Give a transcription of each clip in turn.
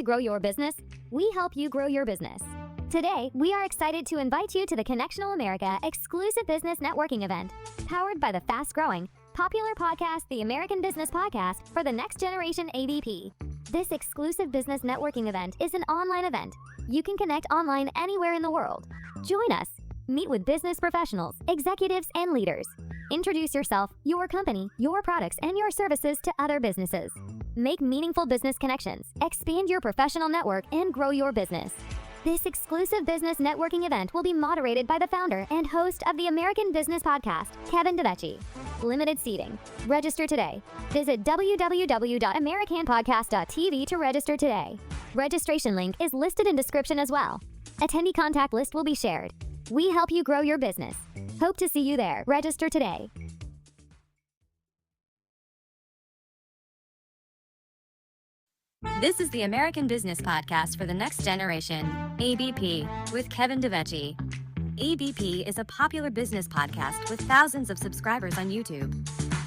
grow your business? We help you grow your business. Today, we are excited to invite you to the Connectional America exclusive business networking event, powered by the fast-growing, popular podcast, the American Business Podcast for the Next Generation ABP. This exclusive business networking event is an online event. You can connect online anywhere in the world. Join us. Meet with business professionals, executives, and leaders. Introduce yourself, your company, your products, and your services to other businesses. Make meaningful business connections, expand your professional network, and grow your business. This exclusive business networking event will be moderated by the founder and host of the American Business Podcast, Kevin Devecioglu. Limited seating. Register today. Visit www.americanpodcast.tv to register today. Registration link is listed in description as well. Attendee contact list will be shared. We help you grow your business. Hope to see you there. Register today. This is the American Business Podcast for the Next Generation, ABP, with Kevin Devecioglu. ABP is a popular business podcast with thousands of subscribers on YouTube.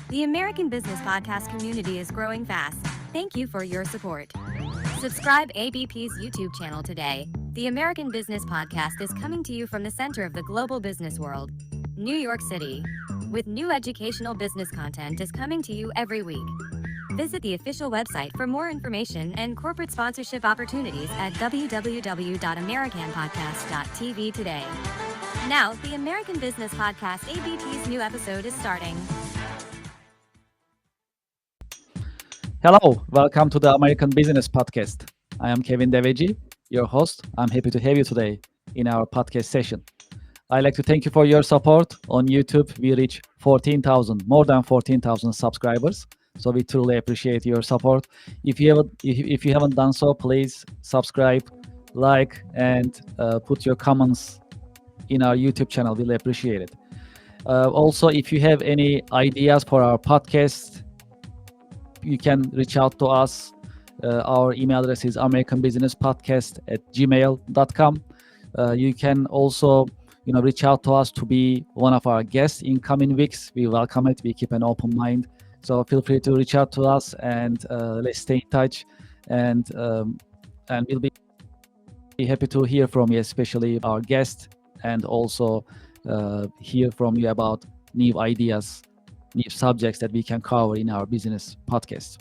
The American Business Podcast community is growing fast. Thank you for your support. Subscribe ABP's YouTube channel today. The American Business Podcast is coming to you from the center of the global business world, New York City, with new educational business content is coming to you every week. Visit the official website for more information and corporate sponsorship opportunities at www.americanpodcast.tv today. Now, the American Business Podcast ABP's new episode is starting. Hello, welcome to the American Business Podcast. I am Kevin Devecioglu, your host. I'm happy to have you today in our podcast session. I'd like to thank you for your support. On YouTube, we reach more than 14,000 subscribers. So we truly appreciate your support. If you haven't done so, please subscribe, like, and put your comments in our YouTube channel. We'll appreciate it. Also, if you have any ideas for our podcast, you can reach out to us. Our email address is americanbusinesspodcast@gmail.com. You can also, reach out to us to be one of our guests in coming weeks. We welcome it. We keep an open mind. So feel free to reach out to us and let's stay in touch. And we'll be happy to hear from you, especially our guest, and also hear from you about new ideas, new subjects that we can cover in our business podcast.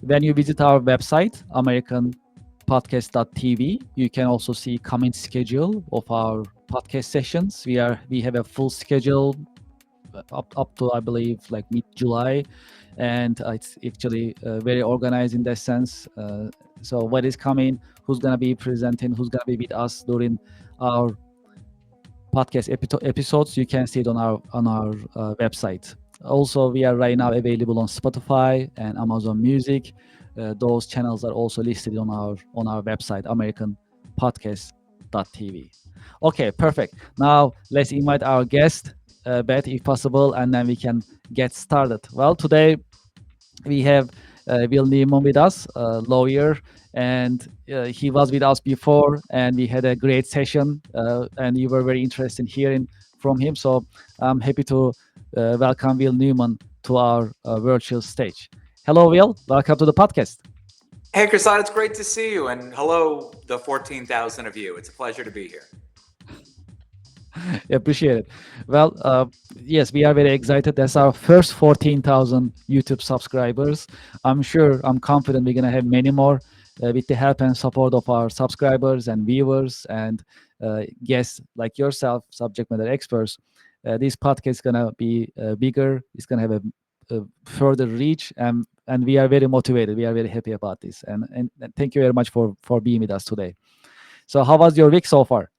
When you visit our website, americanpodcast.tv, you can also see coming schedule of our podcast sessions. We have a full schedule up to, I believe, like mid-July, and it's actually very organized in that sense. So what is coming, who's going to be presenting, who's going to be with us during our podcast episodes, you can see it on our website. Also, we are right now available on Spotify and Amazon Music. Those channels are also listed on our website, americanpodcast.tv. Okay, perfect. Now let's invite our guest, Beth, if possible, and then we can get started. Well, today we have Will Neiman with us, a lawyer, and he was with us before, and we had a great session, and you were very interested in hearing from him. So I'm happy to welcome Will Neiman to our virtual stage. Hello, Will. Welcome to the podcast. Hey, Krasad, it's great to see you. And hello, the 14,000 of you. It's a pleasure to be here. Appreciate it. Well, yes, we are very excited. That's our first 14,000 YouTube subscribers. I'm confident we're going to have many more with the help and support of our subscribers and viewers and guests like yourself, subject matter experts. This podcast is going to be bigger. It's going to have a further reach, and we are very motivated. We are very happy about this. And thank you very much for being with us today. So how was your week so far?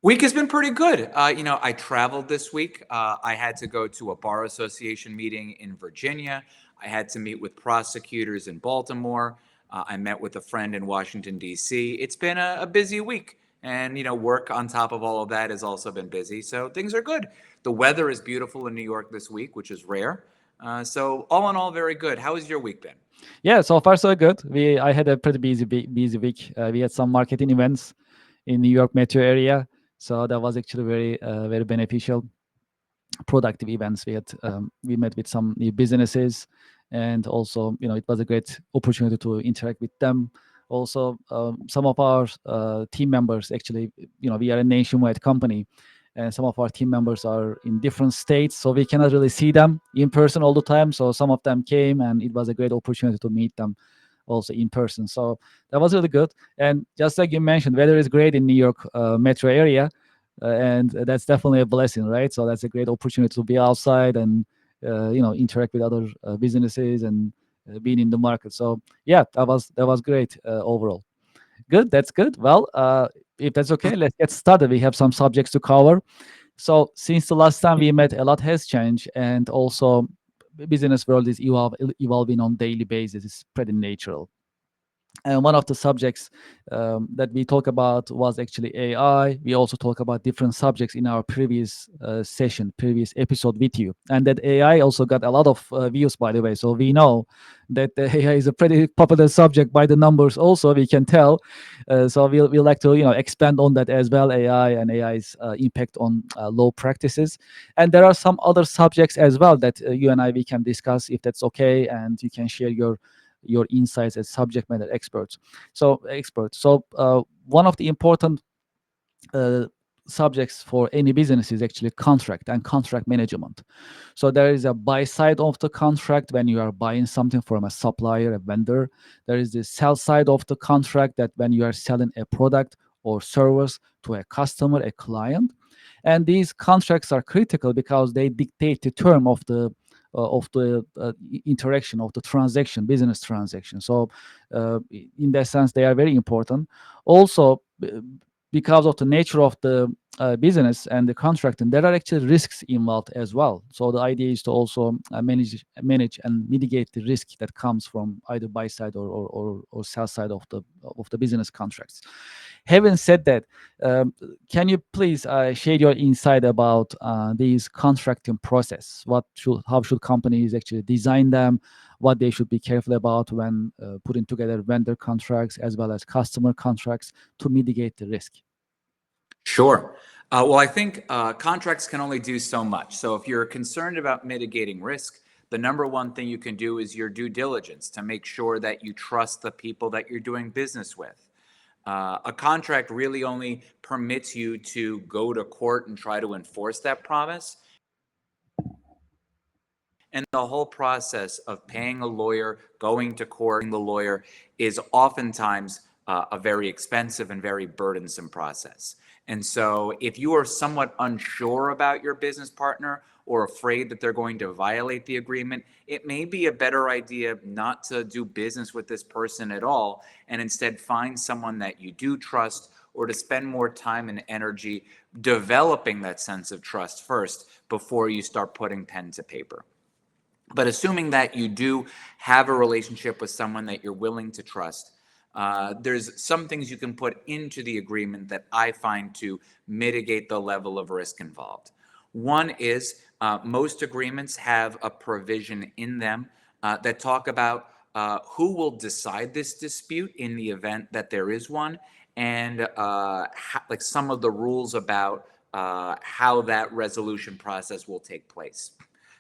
Week has been pretty good. I traveled this week. I had to go to a bar association meeting in Virginia. I had to meet with prosecutors in Baltimore. I met with a friend in Washington, D.C. It's been a busy week. And, work on top of all of that has also been busy. So things are good. The weather is beautiful in New York this week, which is rare. So all in all, very good. How has your week been? Yeah, so far so good. I had a pretty busy week. We had some marketing events in New York metro area. So that was actually very, very beneficial, productive events. We met with some new businesses, and also, it was a great opportunity to interact with them Also, some of our team members actually, we are a nationwide company, and some of our team members are in different states, so we cannot really see them in person all the time. So some of them came, and it was a great opportunity to meet them also in person. So that was really good. And just like you mentioned, weather is great in New York metro area, and that's definitely a blessing, right? So that's a great opportunity to be outside and interact with other businesses and being in the market. So yeah, that was great overall. Good, that's good. Well, if that's okay, let's get started. We have some subjects to cover. So since the last time we met, a lot has changed, and also business world is evolving on daily basis. It's pretty natural. And one of the subjects that we talk about was actually AI. We also talk about different subjects in our previous previous episode with you. And that AI also got a lot of views, by the way. So we know that the AI is a pretty popular subject by the numbers. Also, we can tell. So we'll like to expand on that as well. AI and AI's impact on law practices. And there are some other subjects as well that you and I we can discuss if that's okay, and you can share your insights as subject matter experts. So one of the important uh, subjects for any business is actually contract and contract management. So there is a buy side of the contract when you are buying something from a supplier, a vendor. There is the sell side of the contract that when you are selling a product or service to a customer, a client. And these contracts are critical because they dictate the term of the interaction of the transaction, business transaction. So in that sense, they are very important. Also, because of the nature of the business and the contract, and there are actually risks involved as well. So the idea is to also manage and mitigate the risk that comes from either buy side or sell side of the business contracts. Having said that, can you please share your insight about these contracting process? How should companies actually design them? What they should be careful about when putting together vendor contracts as well as customer contracts to mitigate the risk? Sure. Well, I think contracts can only do so much. So if you're concerned about mitigating risk, the number one thing you can do is your due diligence to make sure that you trust the people that you're doing business with. A contract really only permits you to go to court and try to enforce that promise. And the whole process of paying a lawyer, going to court, the lawyer is oftentimes a very expensive and very burdensome process. And so, if you are somewhat unsure about your business partner or afraid that they're going to violate the agreement, it may be a better idea not to do business with this person at all and instead find someone that you do trust, or to spend more time and energy developing that sense of trust first before you start putting pen to paper. But assuming that you do have a relationship with someone that you're willing to trust, there's some things you can put into the agreement that I find to mitigate the level of risk involved. One is most agreements have a provision in them that talk about who will decide this dispute in the event that there is one, and like some of the rules about how that resolution process will take place.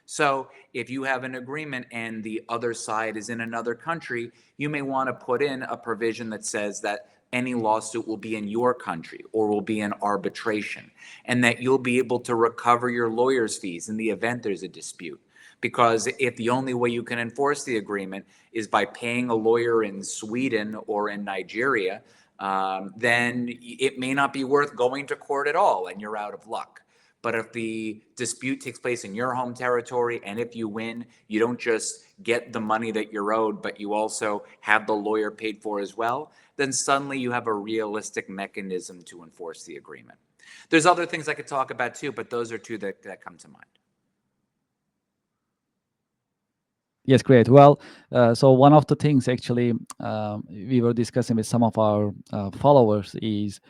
So if you have an agreement and the other side is in another country, you may want to put in a provision that says that any lawsuit will be in your country or will be in arbitration, and that you'll be able to recover your lawyer's fees in the event there's a dispute. Because if the only way you can enforce the agreement is by paying a lawyer in Sweden or in Nigeria, then it may not be worth going to court at all and you're out of luck. But if the dispute takes place in your home territory, and if you win, you don't just get the money that you're owed, but you also have the lawyer paid for as well, then suddenly you have a realistic mechanism to enforce the agreement. There's other things I could talk about too, but those are two that come to mind. Yes, great. Well, so one of the things actually we were discussing with some of our followers is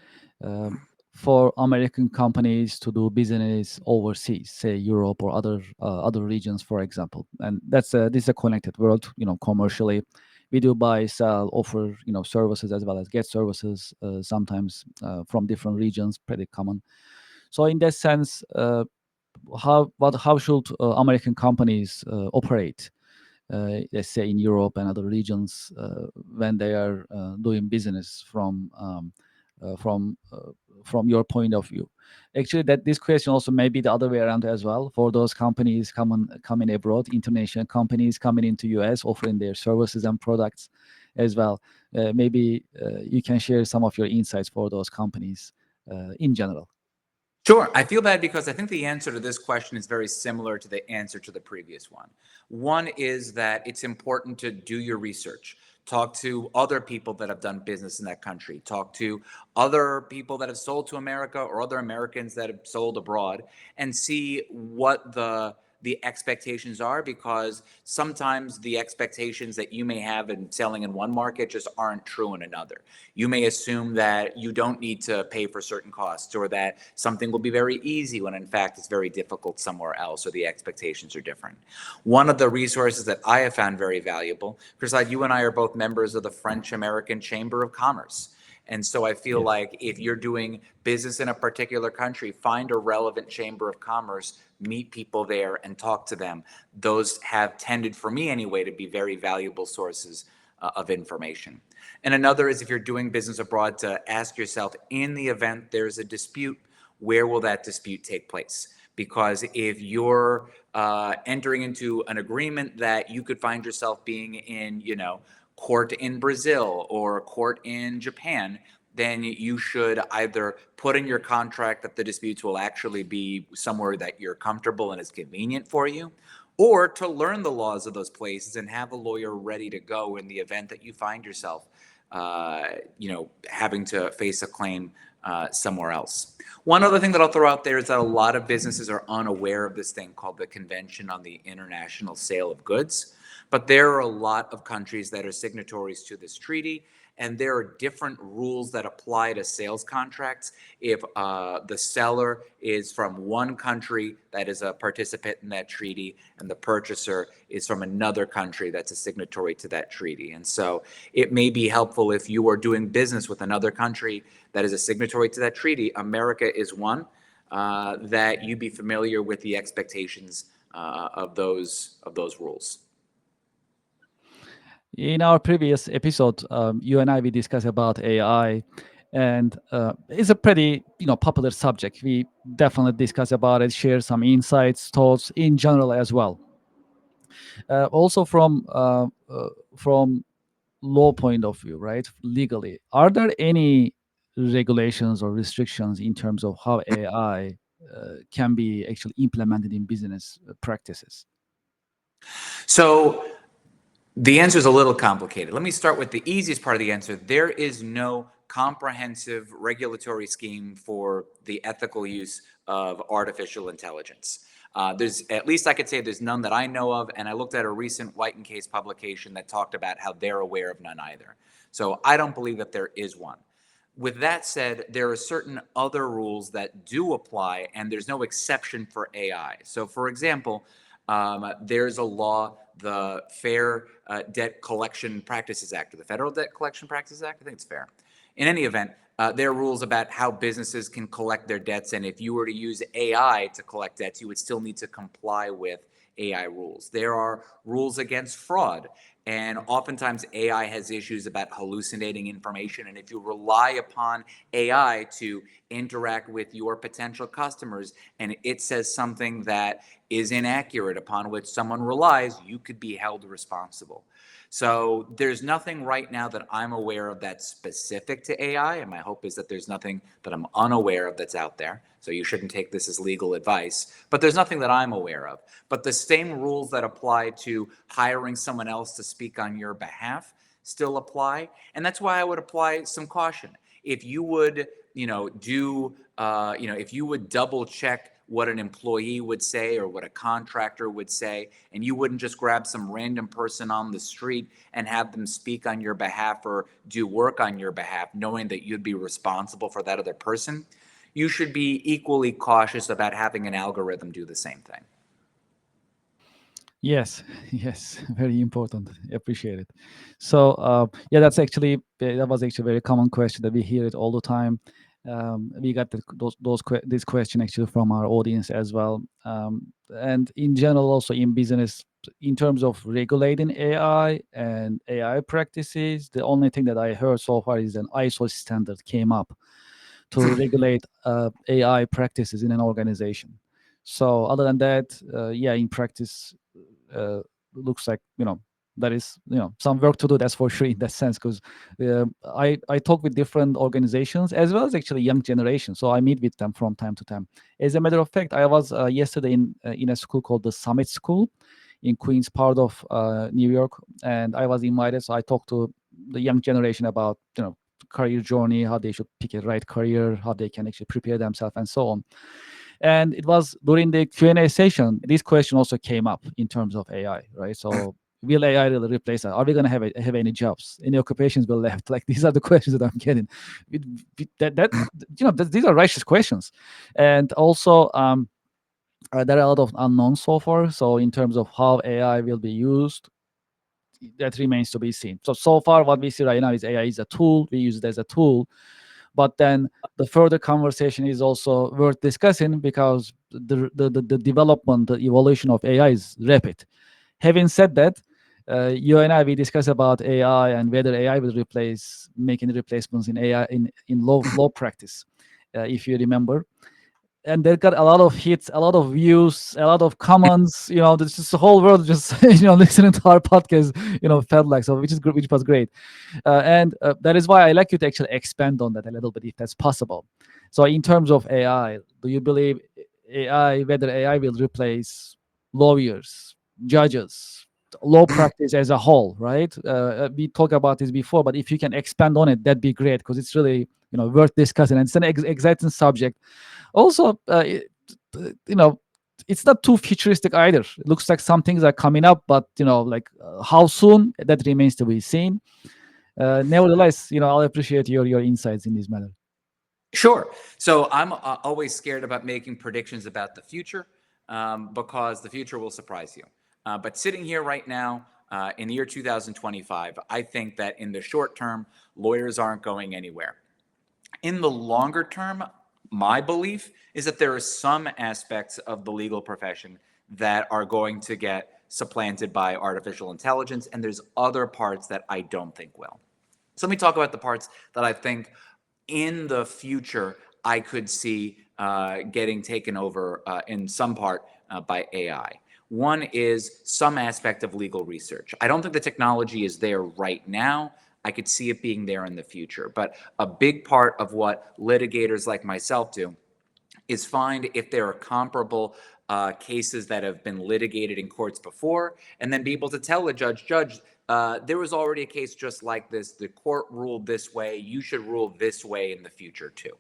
for American companies to do business overseas, say Europe or other regions, for example. And this is a connected world. Commercially, we do buy, sell, offer services as well as get services sometimes from different regions. Pretty common. So in that sense, how should American companies operate? let's say in Europe and other regions, when they are doing business uh, from uh, from your point of view? Actually, that this question also may be the other way around as well, for those companies coming abroad, international companies coming into US offering their services and products as well. Maybe you can share some of your insights for those companies in general. Sure. I feel bad because I think the answer to this question is very similar to the answer to the previous one. One is that it's important to do your research. Talk to other people that have done business in that country. Talk to other people that have sold to America or other Americans that have sold abroad, and see what the expectations are, because sometimes the expectations that you may have in selling in one market just aren't true in another. You may assume that you don't need to pay for certain costs, or that something will be very easy when in fact it's very difficult somewhere else, or the expectations are different. One of the resources that I have found very valuable, Prasad, you and I are both members of the French American Chamber of Commerce. And so I feel Yes. like if you're doing business in a particular country, find a relevant chamber of commerce, meet people there and talk to them. Those have tended, for me anyway, to be very valuable sources of information. And another is, if you're doing business abroad, to ask yourself, in the event there's a dispute, where will that dispute take place? Because if you're entering into an agreement that you could find yourself being in, court in Brazil or court in Japan, then you should either put in your contract that the disputes will actually be somewhere that you're comfortable and is convenient for you, or to learn the laws of those places and have a lawyer ready to go in the event that you find yourself, having to face a claim somewhere else. One other thing that I'll throw out there is that a lot of businesses are unaware of this thing called the Convention on the International Sale of Goods. But there are a lot of countries that are signatories to this treaty, and there are different rules that apply to sales contracts. If the seller is from one country that is a participant in that treaty, and the purchaser is from another country that's a signatory to that treaty. And so it may be helpful, if you are doing business with another country that is a signatory to that treaty, America is one, that you be familiar with the expectations of those rules. In our previous episode, you and I, we discussed about AI, and it's a pretty popular subject. We definitely discuss about it, share some insights, thoughts in general as well. Also from law point of view, right? Legally, are there any regulations or restrictions in terms of how AI can be actually implemented in business practices? So the answer is a little complicated. Let me start with the easiest part of the answer. There is no comprehensive regulatory scheme for the ethical use of artificial intelligence. There's, at least I could say, there's none that I know of, and I looked at a recent White and Case publication that talked about how they're aware of none either. So I don't believe that there is one. With that said, there are certain other rules that do apply, and there's no exception for AI. So, for example, there's a law, the Fair Debt Collection Practices Act, or the Federal Debt Collection Practices Act. I think it's fair. In any event, there are rules about how businesses can collect their debts, and if you were to use AI to collect debts, you would still need to comply with AI rules. There are rules against fraud, and oftentimes AI has issues about hallucinating information, and if you rely upon AI to interact with your potential customers and it says something that is inaccurate upon which someone relies, you could be held responsible. So there's nothing right now that I'm aware of that's specific to AI, and my hope is that there's nothing that I'm unaware of that's out there. So you shouldn't take this as legal advice, but there's nothing that I'm aware of. But the same rules that apply to hiring someone else to speak on your behalf still apply, and that's why I would apply some caution. If you would, if you would double check what an employee would say or what a contractor would say, and you wouldn't just grab some random person on the street and have them speak on your behalf or do work on your behalf, knowing that you'd be responsible for that other person, you should be equally cautious about having an algorithm do the same thing. Yes, yes, very important. Appreciate it. So, yeah, that was actually a very common question that we hear it all the time. We got this question actually from our audience as well. And in general, also in business, in terms of regulating AI and AI practices, the only thing that I heard so far is an ISO standard came up to regulate AI practices in an organization. So other than that, yeah, in practice, uh, looks like there is some work to do. That's for sure in that sense, because I talk with different organizations as well as actually young generation. So I meet with them from time to time. As a matter of fact, I was yesterday in a school called the Summit School in Queens, part of New York, and I was invited. So I talked to the young generation about career journey, how they should pick a right career, how they can actually prepare themselves, and so on. And it was during the Q&A session, this question also came up in terms of AI, right? So will AI really replace us? Are we going to have any jobs? Any occupations will left? Like, these are the questions that I'm getting. These are righteous questions. And also, there are a lot of unknowns so far. So in terms of how AI will be used, that remains to be seen. So far, what we see right now is AI is a tool. We use it as a tool. But then the further conversation is also worth discussing, because the development, the evolution of AI is rapid. Having said that, you and I, we discuss about AI and whether AI will replace, making replacements in AI in law practice, if you remember. And they got a lot of hits, a lot of views, a lot of comments. This just the whole world just listening to our podcast. Felt like, so, which was great. And that is why I like you to actually expand on that a little bit, if that's possible. So in terms of AI, do you believe whether AI will replace lawyers, judges, law practice as a whole, right? We talked about this before, but if you can expand on it, that'd be great, because it's really worth discussing, and it's an exciting subject. Also, it's not too futuristic either. It looks like some things are coming up, but like how soon, that remains to be seen. Nevertheless, I'll appreciate your insights in this matter. Sure. So I'm always scared about making predictions about the future, because the future will surprise you. But sitting here right now, in the year 2025, I think that in the short term, lawyers aren't going anywhere. In the longer term, my belief is that there are some aspects of the legal profession that are going to get supplanted by artificial intelligence, and there's other parts that I don't think will. So let me talk about the parts that I think in the future I could see getting taken over in some part by AI. One is some aspect of legal research. I don't think the technology is there right now. I could see it being there in the future. But a big part of what litigators like myself do is find if there are comparable cases that have been litigated in courts before, and then be able to tell a judge, there was already a case just like this. The court ruled this way. You should rule this way in the future too.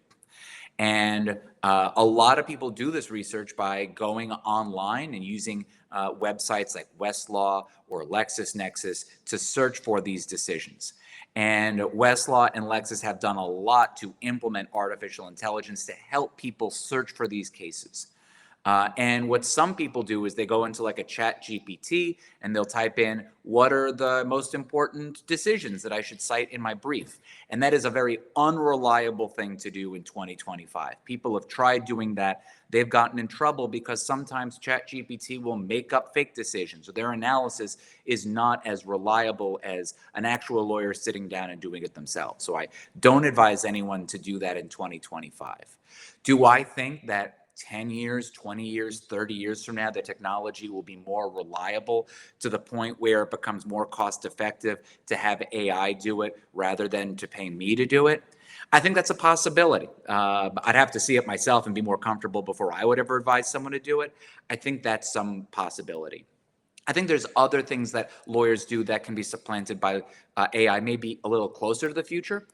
And a lot of people do this research by going online and using websites like Westlaw or LexisNexis to search for these decisions. And Westlaw and Lexis have done a lot to implement artificial intelligence to help people search for these cases. And what some people do is they go into like a chat GPT and they'll type in, what are the most important decisions that I should cite in my brief? And that is a very unreliable thing to do in 2025. People have tried doing that. They've gotten in trouble because sometimes chat GPT will make up fake decisions, or their analysis is not as reliable as an actual lawyer sitting down and doing it themselves. So I don't advise anyone to do that in 2025. Do I think that 10 years, 20 years, 30 years from now, the technology will be more reliable to the point where it becomes more cost effective to have AI do it rather than to pay me to do it? I think that's a possibility. I'd have to see it myself and be more comfortable before I would ever advise someone to do it. I think that's some possibility. I think there's other things that lawyers do that can be supplanted by AI, maybe a little closer to the future,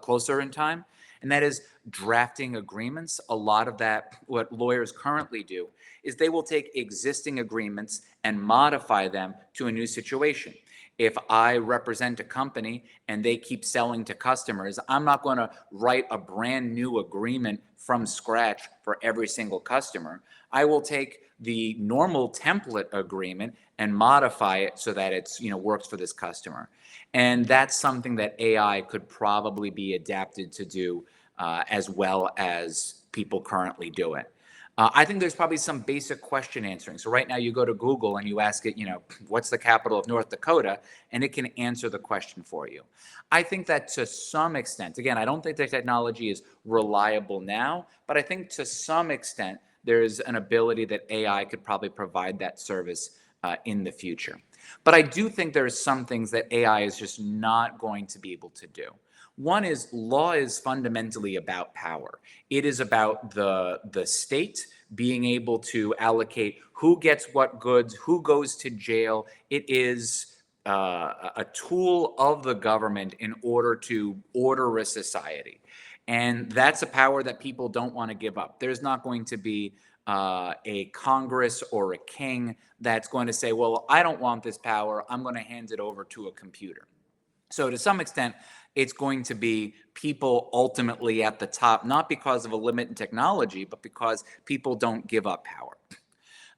closer in time, and that is drafting agreements. A lot of that, what lawyers currently do, is they will take existing agreements and modify them to a new situation. If I represent a company and they keep selling to customers, I'm not going to write a brand new agreement from scratch for every single customer. I will take the normal template agreement and modify it so that it's works for this customer. And that's something that AI could probably be adapted to do as well as people currently do it. I think there's probably some basic question answering. So right now you go to Google and you ask it, what's the capital of North Dakota? And it can answer the question for you. I think that to some extent, again, I don't think the technology is reliable now, but I think to some extent, there's an ability that AI could probably provide that service in the future. But I do think there are some things that AI is just not going to be able to do. One is law is fundamentally about power. It is about the state being able to allocate who gets what goods, who goes to jail. It is a tool of the government in order to order a society. And that's a power that people don't want to give up. There's not going to be a Congress or a king that's going to say, well, I don't want this power. I'm going to hand it over to a computer. So to some extent, it's going to be people ultimately at the top, not because of a limit in technology, but because people don't give up power.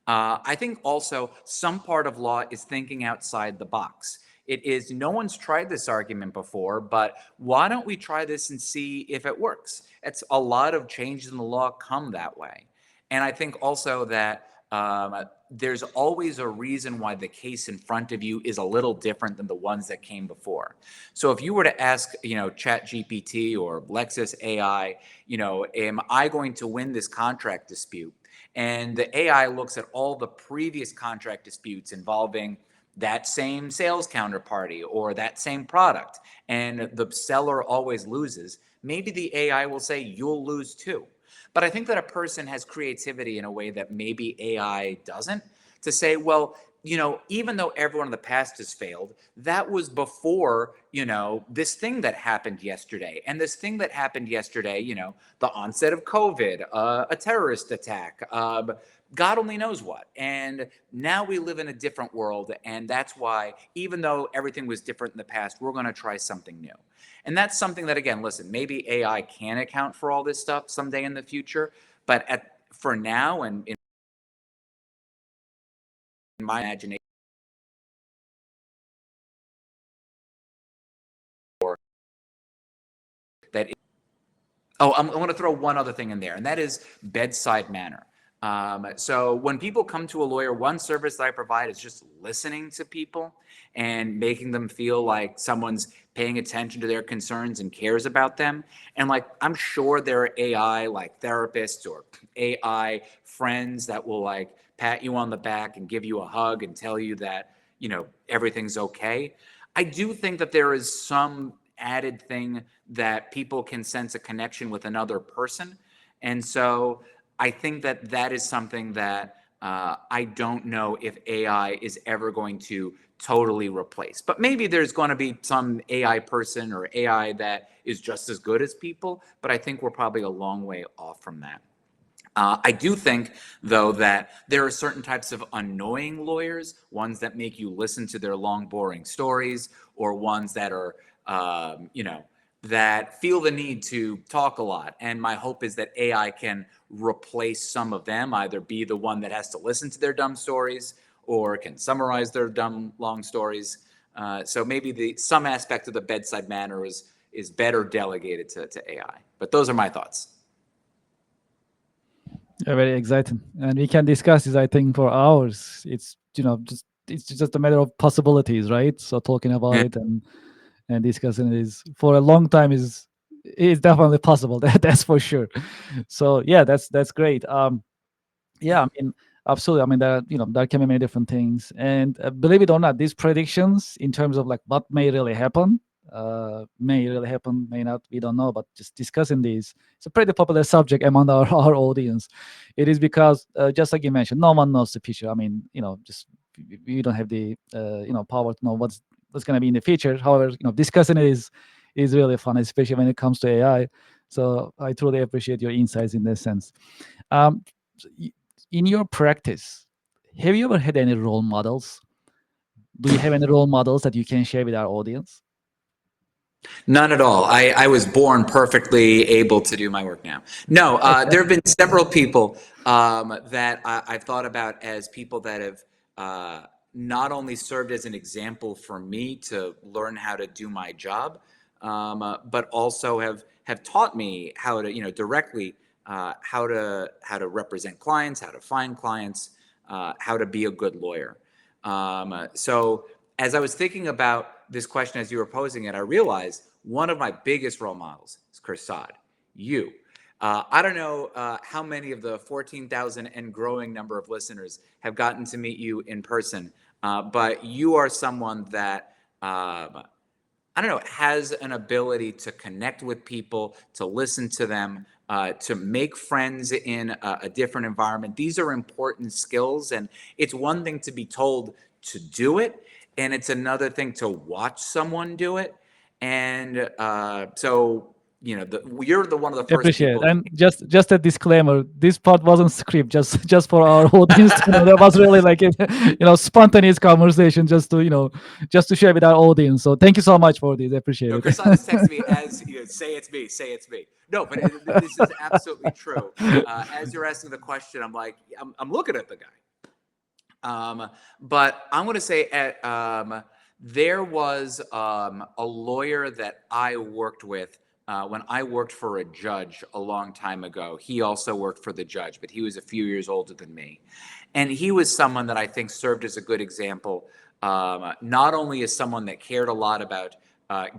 I think also some part of law is thinking outside the box. It is, no one's tried this argument before, but why don't we try this and see if it works? It's a lot of changes in the law come that way. And I think also that there's always a reason why the case in front of you is a little different than the ones that came before. So if you were to ask, ChatGPT or Lexis AI, am I going to win this contract dispute? And the AI looks at all the previous contract disputes involving that same sales counterparty or that same product, and the seller always loses. Maybe the AI will say, you'll lose too. But I think that a person has creativity in a way that maybe AI doesn't, to say, well, even though everyone in the past has failed, that was before, this thing that happened yesterday. And this thing that happened yesterday, the onset of COVID, a terrorist attack, God only knows what. And now we live in a different world. And that's why, even though everything was different in the past, we're going to try something new. And that's something that, again, listen, maybe AI can account for all this stuff someday in the future. But for now, and in my imagination, that is, I'm going to throw one other thing in there, and that is bedside manner. So when people come to a lawyer, one service that I provide is just listening to people and making them feel like someone's paying attention to their concerns and cares about them. And I'm sure there are AI therapists or AI friends that will pat you on the back and give you a hug and tell you that, everything's okay. I do think that there is some added thing that people can sense a connection with another person. And so I think that is something that I don't know if AI is ever going to totally replace. But maybe there's going to be some AI person or AI that is just as good as people, but I think we're probably a long way off from that. I do think, though, that there are certain types of annoying lawyers, ones that make you listen to their long, boring stories, or ones that are, that feel the need to talk a lot. And my hope is that AI can replace some of them, either be the one that has to listen to their dumb stories or can summarize their dumb, long stories. So maybe some aspect of the bedside manner is better delegated to AI. But those are my thoughts. Yeah, very exciting, and we can discuss this, I think, for hours. It's it's just a matter of possibilities, right? So talking about it and discussing it is for a long time is definitely possible. That's for sure. So yeah, that's great. Yeah, I mean, absolutely. I mean, there can be many different things, and believe it or not, these predictions in terms of what may really happen, may not. We don't know, but just discussing these, it's a pretty popular subject among our audience. It is because, just like you mentioned, no one knows the future. I mean, just we don't have the power to know what's going to be in the future. However, discussing it is really fun, especially when it comes to AI. So I truly appreciate your insights in that sense. Um, in your practice, have you ever had any role models? Do you have any role models that you can share with our audience? None at all. I was born perfectly able to do my work now. No, there have been several people that I've thought about as people that have not only served as an example for me to learn how to do my job, but also have taught me how to directly how to represent clients, how to find clients, how to be a good lawyer. So as I was thinking about this question as you were posing it, I realized one of my biggest role models is Kursad, you. I don't know how many of the 14,000 and growing number of listeners have gotten to meet you in person, but you are someone that I don't know, has an ability to connect with people, to listen to them, to make friends in a different environment. These are important skills, and it's one thing to be told to do it, and it's another thing to watch someone do it. And so, you're the one of the first Appreciate it. people. And just a disclaimer, this part wasn't script, just for our audience to know. That was really like a spontaneous conversation, just to share with our audience. So thank you so much for this. I appreciate No, it. Chris just texted me as say it's me, say it's me. No, but this is absolutely true. As you're asking the question, I'm like, I'm looking at the guy. But I'm going to say there was a lawyer that I worked with when I worked for a judge a long time ago. He also worked for the judge, but he was a few years older than me. And he was someone that I think served as a good example, not only as someone that cared a lot about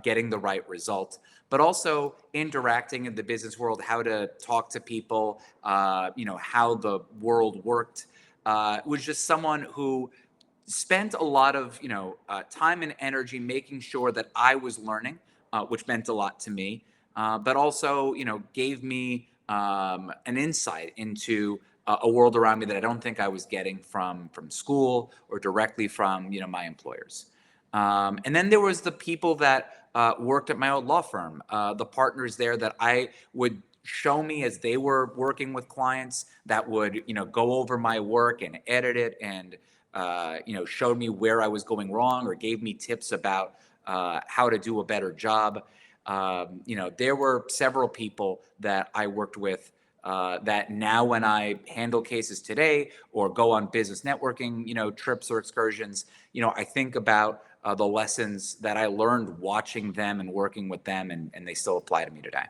getting the right result, but also interacting in the business world, how to talk to people, how the world worked. Was just someone who spent a lot of time and energy making sure that I was learning, which meant a lot to me, but also gave me an insight into a world around me that I don't think I was getting from school or directly from my employers. And then there was the people that worked at my old law firm, the partners there that I would show me as they were working with clients, that would go over my work and edit it, and showed me where I was going wrong or gave me tips about how to do a better job. There were several people that I worked with that now when I handle cases today or go on business networking trips or excursions, I think about the lessons that I learned watching them and working with them, and they still apply to me today.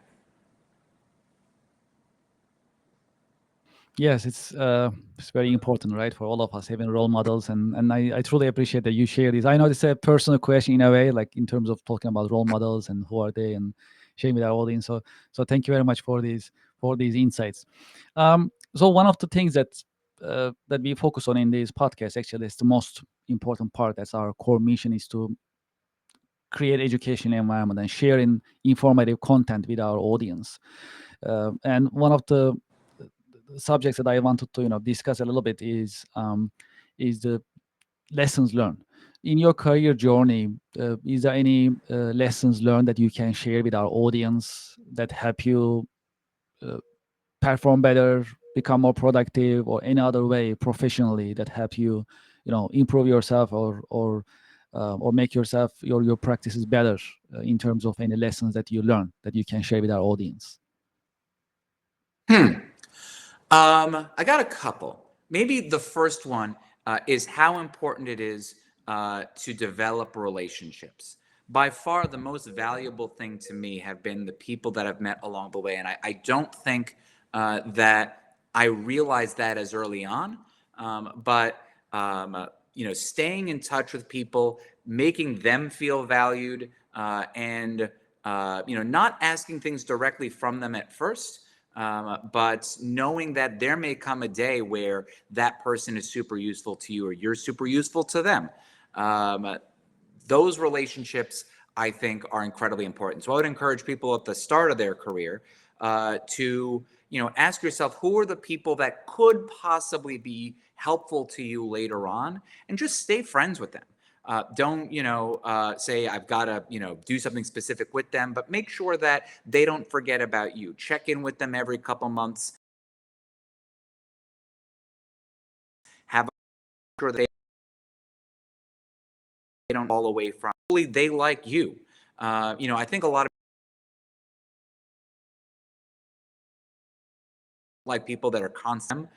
Yes, it's very important, right, for all of us having role models, and I truly appreciate that you share this. I know it's a personal question in a way, like in terms of talking about role models and who are they, and sharing with our audience. So thank you very much for these insights. So one of the things that we focus on in this podcast, actually, is the most important part. That's our core mission, is to create education environment and sharing informative content with our audience. And one of the subjects that I wanted to discuss a little bit is the lessons learned in your career journey. Is there any lessons learned that you can share with our audience that help you perform better, become more productive, or any other way professionally that help you improve yourself or make your practices better, in terms of any lessons that you learn that you can share with our audience? I got a couple. Maybe the first one is how important it is to develop relationships. By far, the most valuable thing to me have been the people that I've met along the way. And I don't think that I realized that as early on. But staying in touch with people, making them feel valued, and not asking things directly from them at first, but knowing that there may come a day where that person is super useful to you or you're super useful to them. Those relationships, I think, are incredibly important. So I would encourage people at the start of their career to ask yourself, who are the people that could possibly be helpful to you later on, and just stay friends with them. Don't say I've got to do something specific with them, but make sure that they don't forget about you. Check in with them every couple months. Have sure they don't fall away from. They like you. I think a lot of like people that are constant.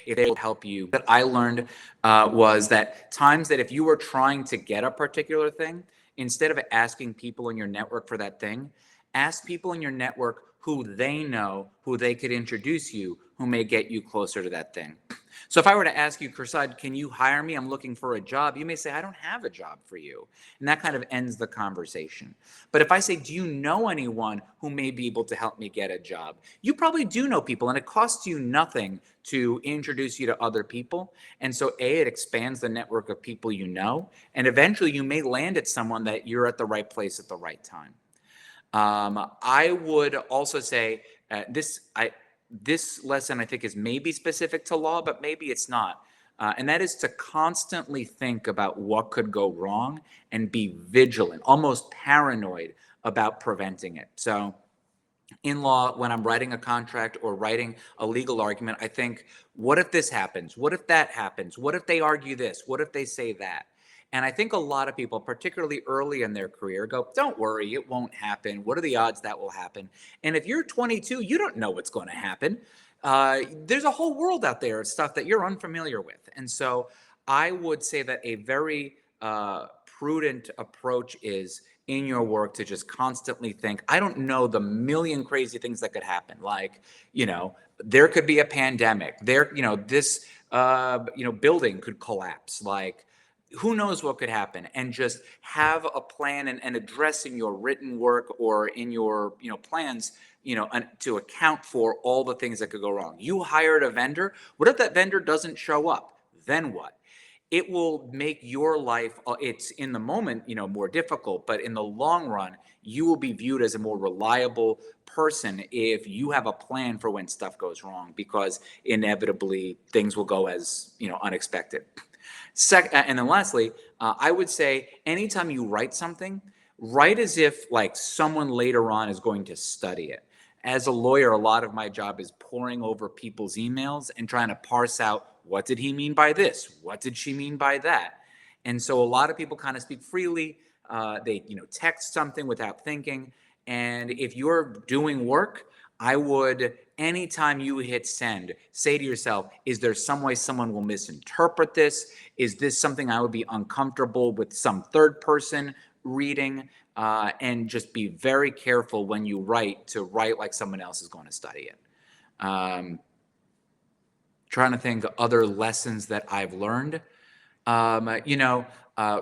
If they will help you. That I learned was that times that if you were trying to get a particular thing, instead of asking people in your network for that thing, ask people in your network who they know, who they could introduce you, who may get you closer to that thing. So if I were to ask you, Kursad, can you hire me? I'm looking for a job. You may say, I don't have a job for you. And that kind of ends the conversation. But if I say, do you know anyone who may be able to help me get a job? You probably do know people, and it costs you nothing to introduce you to other people. And so it expands the network of people you know, and eventually you may land at someone that you're at the right place at the right time. I would also say this lesson I think is maybe specific to law, but maybe it's not. And that is to constantly think about what could go wrong and be vigilant, almost paranoid about preventing it. So in law, when I'm writing a contract or writing a legal argument, I think, what if this happens? What if that happens? What if they argue this? What if they say that? And I think a lot of people, particularly early in their career, go, don't worry, it won't happen. What are the odds that will happen? And if you're 22, you don't know what's going to happen. There's a whole world out there of stuff that you're unfamiliar with. And so I would say that a very prudent approach is in your work to just constantly think, I don't know the million crazy things that could happen. Like, there could be a pandemic there, this, building could collapse. Like, who knows what could happen, and just have a plan and address in your written work or in your, plans, to account for all the things that could go wrong. You hired a vendor. What if that vendor doesn't show up? Then what? It will make your life, it's in the moment, more difficult, but in the long run, you will be viewed as a more reliable person if you have a plan for when stuff goes wrong, because inevitably things will go as, unexpected. And then lastly, I would say anytime you write something, write as if like someone later on is going to study it. As a lawyer, a lot of my job is poring over people's emails and trying to parse out, what did he mean by this? What did she mean by that? And so a lot of people kind of speak freely. They, text something without thinking. And if you're doing work, I would, anytime you hit send, say to yourself, is there some way someone will misinterpret this? Is this something I would be uncomfortable with some third person reading? And just be very careful when you write to write like someone else is going to study it. Trying to think of other lessons that I've learned.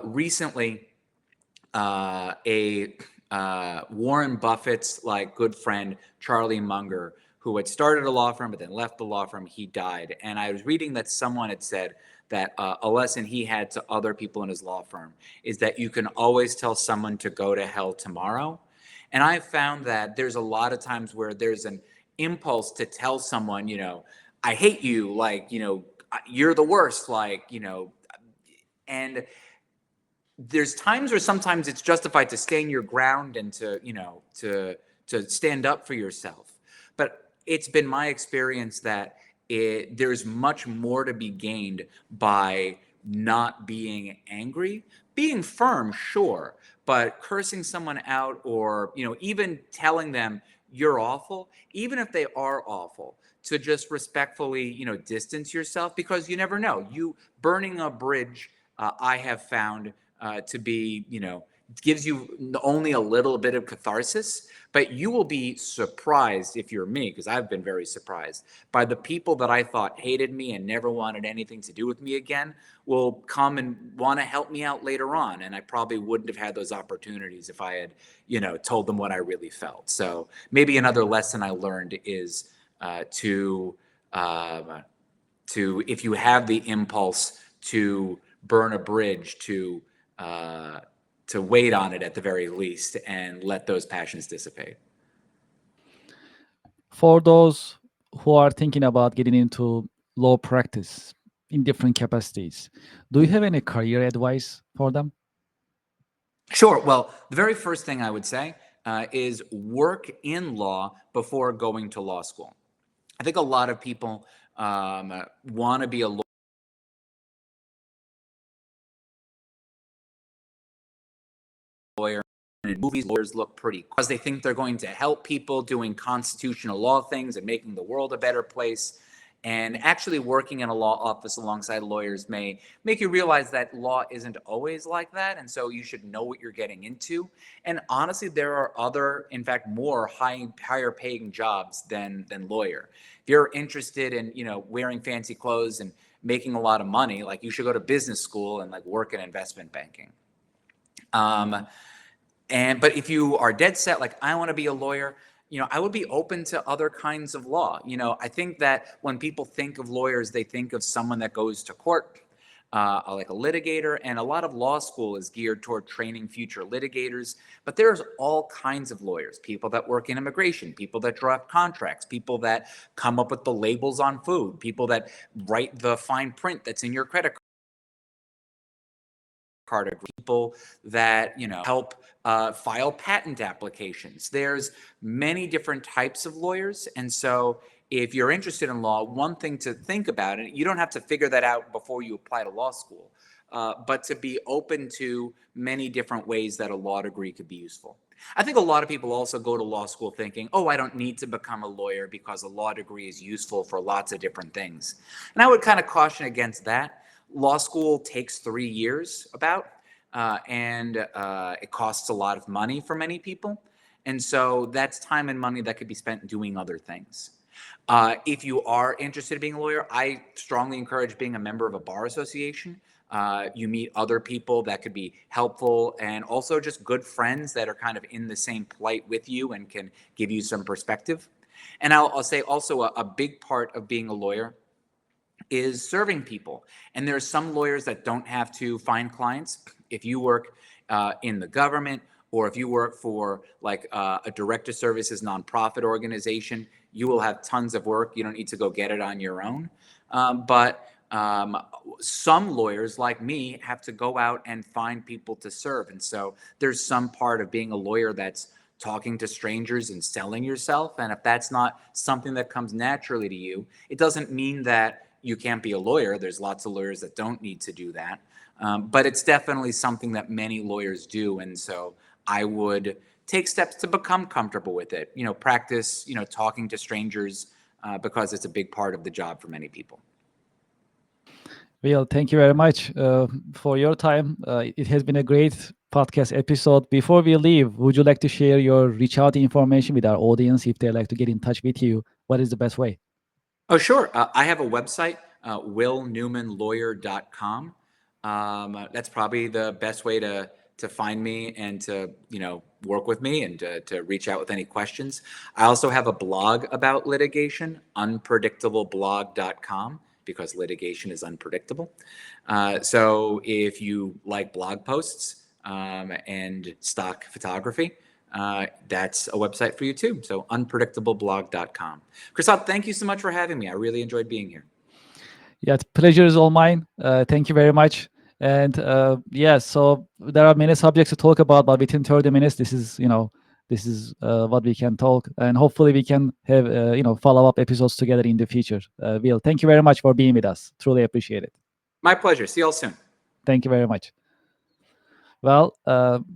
Recently, Warren Buffett's good friend, Charlie Munger, who had started a law firm but then left the law firm, he died. And I was reading that someone had said that a lesson he had to other people in his law firm is that you can always tell someone to go to hell tomorrow. And I found that there's a lot of times where there's an impulse to tell someone, I hate you, you're the worst, and there's times where sometimes it's justified to stand your ground and to stand up for yourself. But it's been my experience that there's much more to be gained by not being angry, being firm, sure, but cursing someone out or, even telling them you're awful, even if they are awful, to just respectfully, distance yourself, because you never know. You burning a bridge, I have found to be, gives you only a little bit of catharsis, but you will be surprised, if you're me, because I've been very surprised by the people that I thought hated me and never wanted anything to do with me again will come and want to help me out later on. And I probably wouldn't have had those opportunities if I had, told them what I really felt. So maybe another lesson I learned is to if you have the impulse to burn a bridge, to wait on it at the very least and let those passions dissipate. For those who are thinking about getting into law practice in different capacities, do you have any career advice for them? Sure. Well, the very first thing I would say is work in law before going to law school. I think a lot of people want to be a lawyer. In movies, lawyers look pretty because they think they're going to help people doing constitutional law things and making the world a better place. And actually working in a law office alongside lawyers may make you realize that law isn't always like that. And so you should know what you're getting into. And honestly, there are other, in fact, more higher paying jobs than lawyer. If you're interested in, wearing fancy clothes and making a lot of money, like you should go to business school and like work in investment banking. But if you are dead set, like I want to be a lawyer, I would be open to other kinds of law. I think that when people think of lawyers, they think of someone that goes to court, like a litigator, and a lot of law school is geared toward training future litigators. But there's all kinds of lawyers, people that work in immigration, people that draft contracts, people that come up with the labels on food, people that write the fine print that's in your credit card, people that help file patent applications. There's many different types of lawyers, and so if you're interested in law, one thing to think about, and you don't have to figure that out before you apply to law school, but to be open to many different ways that a law degree could be useful. I think a lot of people also go to law school thinking, oh, I don't need to become a lawyer because a law degree is useful for lots of different things. And I would kind of caution against that. Law school takes 3 years and it costs a lot of money for many people. And so that's time and money that could be spent doing other things. If you are interested in being a lawyer, I strongly encourage being a member of a bar association. You meet other people that could be helpful, and also just good friends that are kind of in the same plight with you and can give you some perspective. And I'll say also a big part of being a lawyer is serving people. And there are some lawyers that don't have to find clients. If you work in the government, or if you work for like a director services nonprofit organization, you will have tons of work. You don't need to go get it on your own. But some lawyers like me have to go out and find people to serve. And so there's some part of being a lawyer that's talking to strangers and selling yourself. And if that's not something that comes naturally to you, it doesn't mean that you can't be a lawyer. There's lots of lawyers that don't need to do that. But it's definitely something that many lawyers do. And so I would take steps to become comfortable with it, practice, talking to strangers because it's a big part of the job for many people. Well, thank you very much for your time. It has been a great podcast episode. Before we leave, would you like to share your reach out information with our audience if they'd like to get in touch with you? What is the best way? Oh, sure. I have a website, willnewmanlawyer.com. That's probably the best way to find me and to, work with me and to reach out with any questions. I also have a blog about litigation, unpredictableblog.com, because litigation is unpredictable. So if you like blog posts and stock photography, that's a website for you too. So unpredictableblog.com. Christoph, thank you so much for having me. I really enjoyed being here. Yeah, the pleasure is all mine. Thank you very much. And so there are many subjects to talk about, but within 30 minutes, this is what we can talk, and hopefully we can have follow-up episodes together in the future. Will, thank you very much for being with us. Truly appreciate it. My pleasure. See you all soon. Thank you very much. Well,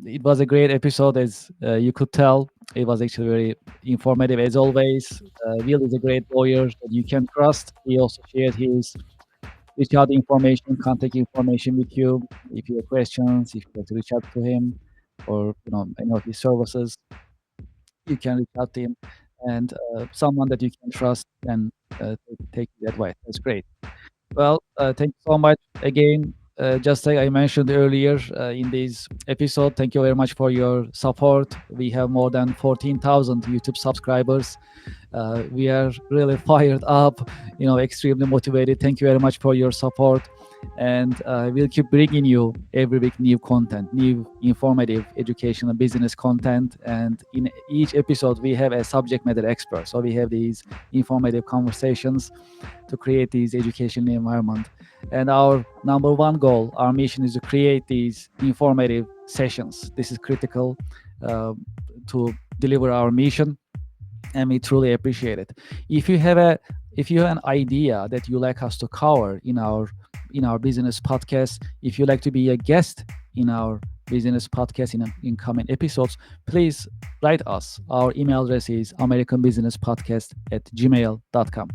it was a great episode, as you could tell. It was actually very informative, as always. Will is a great lawyer that you can trust. He also shared his reach out information, contact information with you. If you have questions, if you have to reach out to him, or any of his services, you can reach out to him, and someone that you can trust and take the advice. That's great. Well, thank you so much again. Just like I mentioned earlier in this episode, thank you very much for your support. We have more than 14,000 YouTube subscribers. We are really fired up, extremely motivated. Thank you very much for your support. And we'll keep bringing you every week new content, new informative educational business content. And in each episode, we have a subject matter expert. So we have these informative conversations to create this educational environment. And our number one goal, our mission, is to create these informative sessions. This is critical to deliver our mission, and we truly appreciate it. If you have an idea that you like us to cover in our business podcast, if you like to be a guest in our business podcast in incoming episodes, please write us. Our email address is americanbusinesspodcast@gmail.com.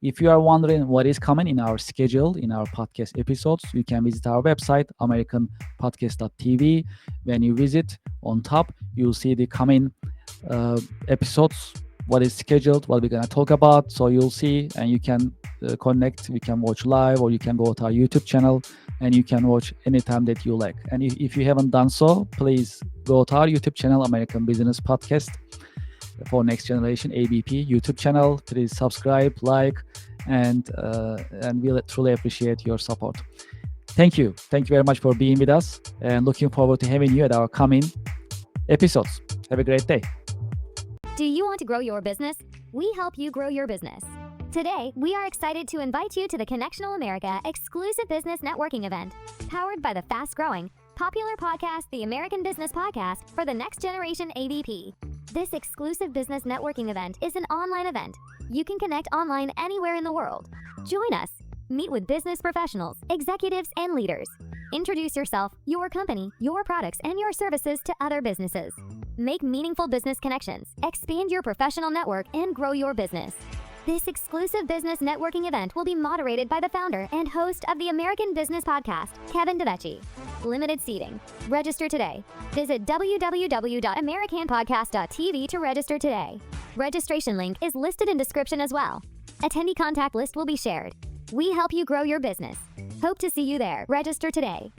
If you are wondering what is coming in our schedule, in our podcast episodes, you can visit our website, americanpodcast.tv. When you visit, on top, you'll see the coming episodes, what is scheduled, what we're going to talk about. So you'll see, and you can connect, you can watch live, or you can go to our YouTube channel and you can watch anytime that you like. And if you haven't done so, please go to our YouTube channel, American Business Podcast, for Next Generation ABP YouTube channel. Please subscribe, like, and we'll truly appreciate your support. Thank you very much for being with us, and looking forward to having you at our coming episodes. Have a great day. Do you want to grow your business? We help you grow your business. Today, we are excited to invite you to the Connectional America exclusive business networking event, powered by the fast-growing, popular podcast, the American Business Podcast for the Next Generation ABP. This exclusive business networking event is an online event. You can connect online anywhere in the world. Join us. Meet with business professionals, executives, and leaders. Introduce yourself, your company, your products, and your services to other businesses. Make meaningful business connections, expand your professional network, and grow your business. This exclusive business networking event will be moderated by the founder and host of the American Business Podcast, Kevin Devecioglu. Limited seating. Register today. Visit www.americanpodcast.tv to register today. Registration link is listed in description as well. Attendee contact list will be shared. We help you grow your business. Hope to see you there. Register today.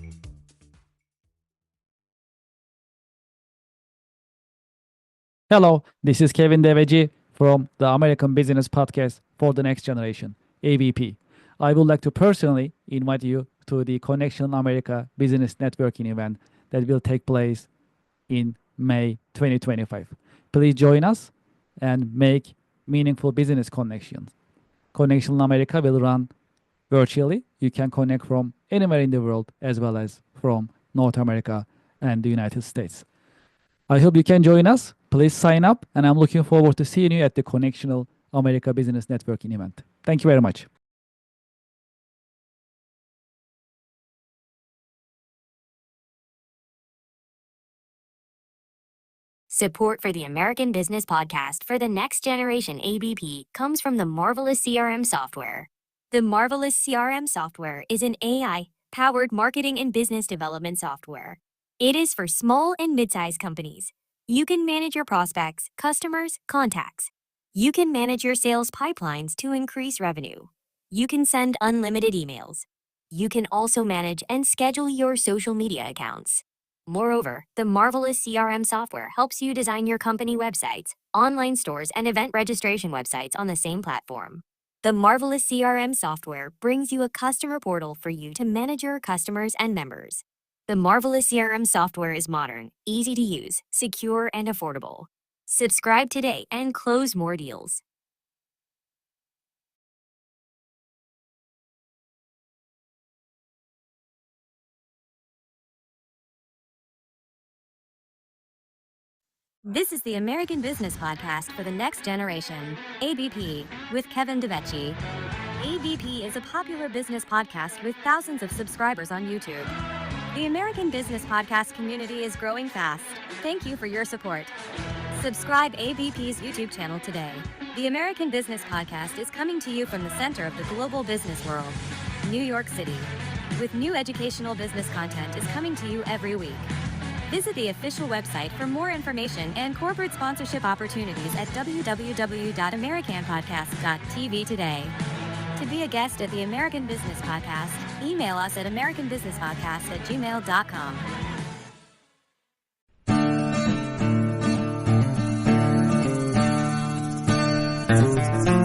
Hello, this is Kevin Devecioglu from the American Business Podcast for the Next Generation, ABP. I would like to personally invite you to the Connectional America Business Networking event that will take place in May 2025. Please join us and make meaningful business connections. Connectional America will run virtually. You can connect from anywhere in the world, as well as from North America and the United States. I hope you can join us. Please sign up, and I'm looking forward to seeing you at the Connectional America Business Networking event. Thank you very much. Support for the American Business Podcast for the Next Generation ABP comes from the Marvelous CRM software. The Marvelous CRM software is an AI-powered marketing and business development software. It is for small and mid-sized companies. You can manage your prospects, customers, contacts. You can manage your sales pipelines to increase revenue. You can send unlimited emails. You can also manage and schedule your social media accounts. Moreover, the Marvelous CRM software helps you design your company websites, online stores, and event registration websites on the same platform. The Marvelous CRM software brings you a customer portal for you to manage your customers and members. The Marvelous CRM software is modern, easy to use, secure, and affordable. Subscribe today and close more deals. This is the American Business Podcast for the Next Generation, ABP, with Kevin Devecioglu. ABP is a popular business podcast with thousands of subscribers on YouTube. The American Business Podcast community is growing fast. Thank you for your support. Subscribe ABP's YouTube channel today. The American Business Podcast is coming to you from the center of the global business world, New York City. With new educational business content is coming to you every week. Visit the official website for more information and corporate sponsorship opportunities at www.americanpodcast.tv today. To be a guest at the American Business Podcast, email us at americanbusinesspodcast@gmail.com.